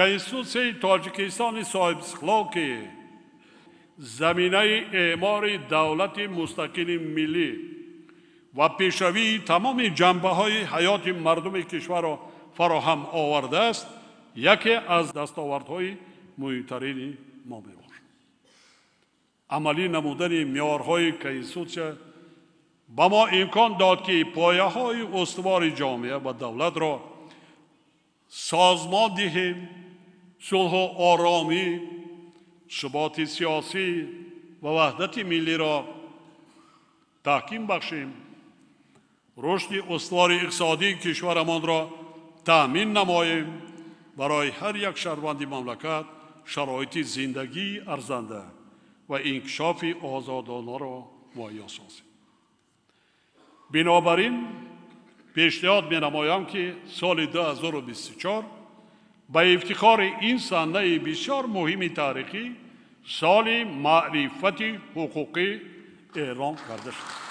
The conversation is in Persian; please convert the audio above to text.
کنستیتوسیون تاجیکستان صاحب استقلال که زمینه اعمار دولت مستقل ملی و پیشروی تمام جنبه های حیات مردم کشور را فراهم آورده است، یکی از دستاوردهای مهمترین ما میباشد. عملی نمودن معیارهای کنستیتوسیون به ما امکان داد که پایه های استوار جامعه و دولت را سازمان دهیم، صلح و آرامی، ثبات سیاسی و وحدت ملی را تحکیم بخشیم، رشد استوار اقتصادی کشورمان را تأمین نماییم، برای هر یک شهروند مملکت شرایط زندگی ارزنده و انکشاف آزادانه را مهیا سازیم. بنابراین پیشنهاد می نمایم که سال 2024 به افتخار این سنه بسیار مهم تاریخی سال معرفت حقوقی اعلام کرده شد.